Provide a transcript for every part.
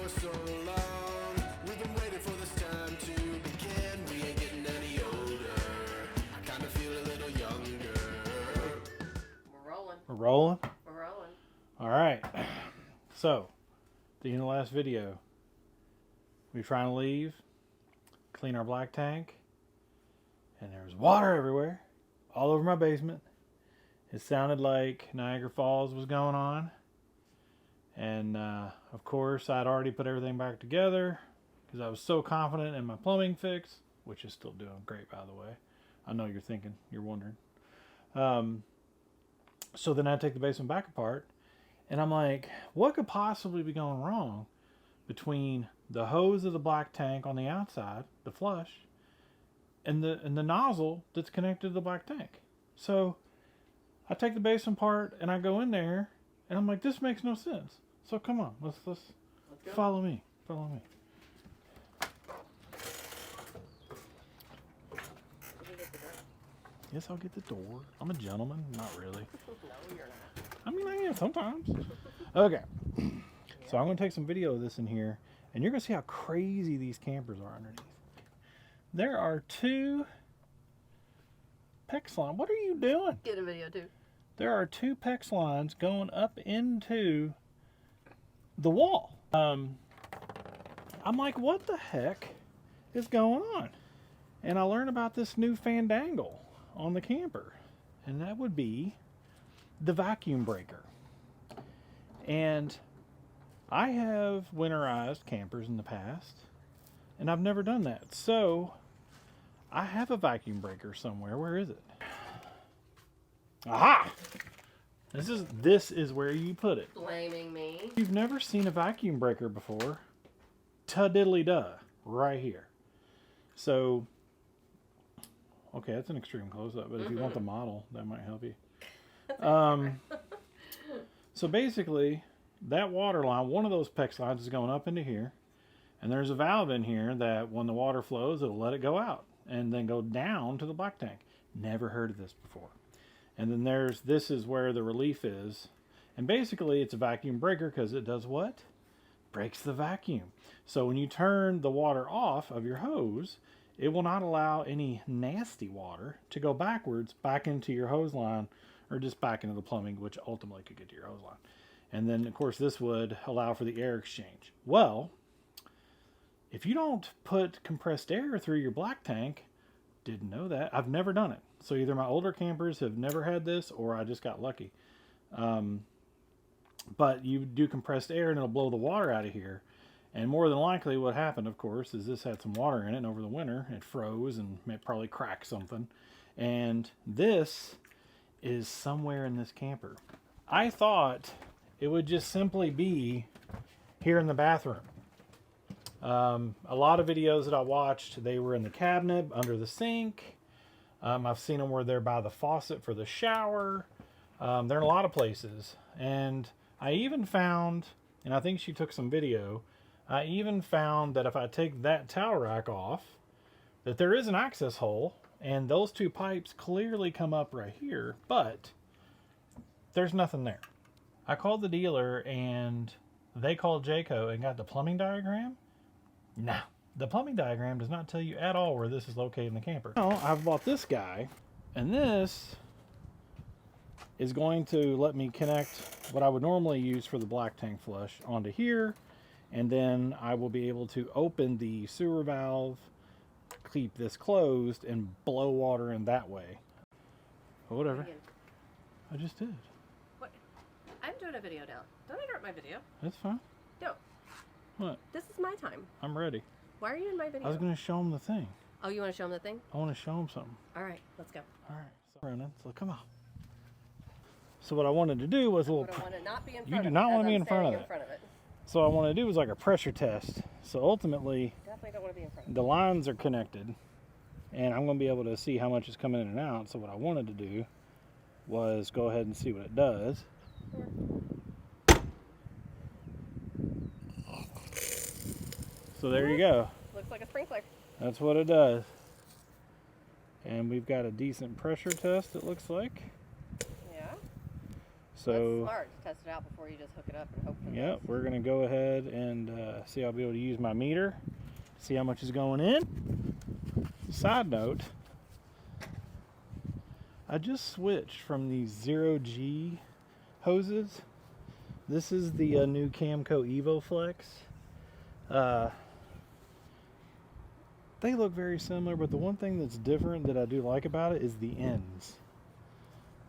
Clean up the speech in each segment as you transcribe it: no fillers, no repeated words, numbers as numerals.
for so long. We've been waiting for this time to begin. We ain't getting any older. I kind of feel a little younger. We're rolling. We're rolling? We're rolling. All right. So, the end of the last video, we were trying to leave, clean our black tank, and there was water everywhere, all over my basement. It sounded like Niagara Falls was going on. And, of course, I'd already put everything back together because I was so confident in my plumbing fix, which is still doing great, by the way. I know you're thinking, you're wondering. So then I take the basement back apart, and I'm like, what could possibly be going wrong between the hose of the black tank on the outside, the flush, and the nozzle that's connected to the black tank? So I take the basement apart and I go in there, and I'm like, this makes no sense. So come on, let's go. Follow me. Follow me. Yes, I'll get the door. I'm a gentleman. Not really. No, you're not. I mean, I am sometimes. Okay. So I'm going to take some video of this in here, and you're going to see how crazy these campers are underneath. There are two PEX lines. What are you doing? Get a video too. There are two PEX lines going up into the wall. I'm like, what the heck is going on? And I learned about this new fandangle on the camper, and that would be the vacuum breaker. And I have winterized campers in the past, and I've never done that. So I have a vacuum breaker somewhere. Where is it? Aha! This is where you put it. Blaming me. If you've never seen a vacuum breaker before, ta-diddly-duh, right here. So, okay, that's an extreme close-up, but if you want the model, that might help you. So basically, that water line, one of those PEX lines is going up into here, and there's a valve in here that when the water flows, it'll let it go out and then go down to the black tank. Never heard of this before. And then this is where the relief is. And basically it's a vacuum breaker because it does what? Breaks the vacuum. So when you turn the water off of your hose, it will not allow any nasty water to go backwards back into your hose line or just back into the plumbing, which ultimately could get to your hose line. And then of course this would allow for the air exchange. Well, if you don't put compressed air through your black tank, didn't know that. I've never done it. So either my older campers have never had this or I just got lucky. But you do compressed air and it'll blow the water out of here. And more than likely what happened, of course, is this had some water in it, and over the winter it froze and it probably cracked something. And this is somewhere in this camper. I thought it would just simply be here in the bathroom. A lot of videos that I watched, they were in the cabinet, under the sink. I've seen them where they're by the faucet for the shower. They're in a lot of places. And I even found, and I think she took some video, I even found that if I take that towel rack off, that there is an access hole, and those two pipes clearly come up right here, but there's nothing there. I called the dealer, and they called Jayco and got the plumbing diagram. No, the plumbing diagram does not tell you at all where this is located in the camper. Now, I've bought this guy, and this is going to let me connect what I would normally use for the black tank flush onto here, and then I will be able to open the sewer valve, keep this closed, and blow water in that way. But whatever. Again. I just did. What? I'm doing a video now. Don't interrupt my video. That's fine. No. What? This is my time. I'm ready. Why are you in my video? I was going to show him the thing. Oh, you want to show him the thing? I want to show him something. All right, let's go. All right. So, Ronan, so come on. So what I wanted to do was a little... I want to not be in front You of do it not want as to be I'm in front of standing it. in front of it. So what I want to do is like a pressure test. So ultimately, Definitely don't want to be in front of it. the lines are connected, and I'm going to be able to see how much is coming in and out. So what I wanted to do was go ahead and see what it does. Sure. So there you go. Looks like a sprinkler. That's what it does. And we've got a decent pressure test, it looks like. Yeah. So that's smart to test it out before you just hook it up and hope for the yeah, best. we're gonna go ahead and see. I'll be able to use my meter, see how much is going in. Side note, I just switched from these 0G hoses. This is the new Camco Evo Flex. They look very similar, but the one thing that's different that I do like about it is the ends.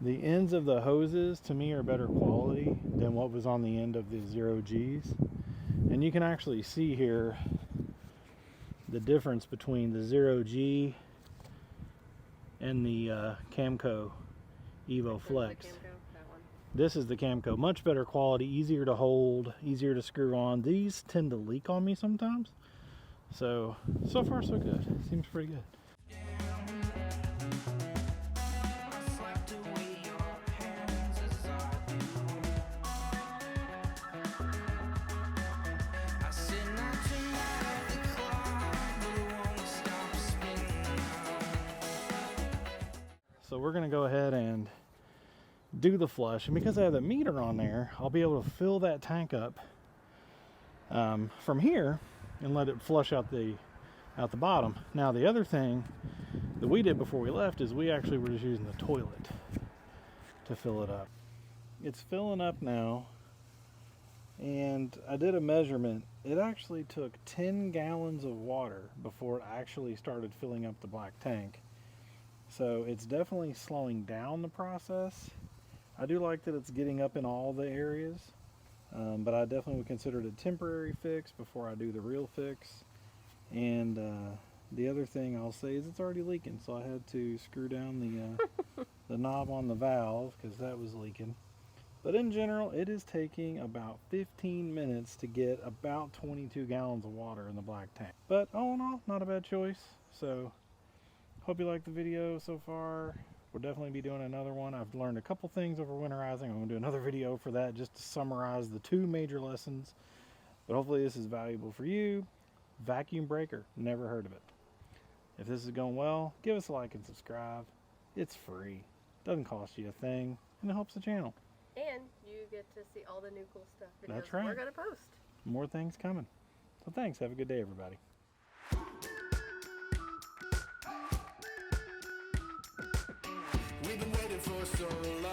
The ends of the hoses to me are better quality than what was on the end of the 0Gs. And you can actually see here the difference between the 0G and the Camco Evo Flex. The Camco, that one. This is the Camco. Much better quality, easier to hold, easier to screw on. These tend to leak on me sometimes. So far so good. Seems pretty good. So we're gonna go ahead and do the flush, and because I have the meter on there, I'll be able to fill that tank up from here and let it flush out the bottom. Now the other thing that we did before we left is we actually were just using the toilet to fill it up. It's filling up now, and I did a measurement. It actually took 10 gallons of water before it actually started filling up the black tank. So it's definitely slowing down the process. I do like that it's getting up in all the areas, but I definitely would consider it a temporary fix before I do the real fix. And the other thing I'll say is it's already leaking, so I had to screw down the knob on the valve because that was leaking. But in general, it is taking about 15 minutes to get about 22 gallons of water in the black tank. But all in all, not a bad choice. So hope you like the video so far. We'll definitely be doing another one. I've learned a couple things over winterizing. I'm going to do another video for that just to summarize the 2 major lessons. But hopefully this is valuable for you. Vacuum breaker, never heard of it. If this is going well, give us a like and subscribe. It's free. Doesn't cost you a thing, and it helps the channel. And you get to see all the new cool stuff because That's right. we're going to post. More things coming. So thanks. Have a good day, everybody. We've been waiting for so long.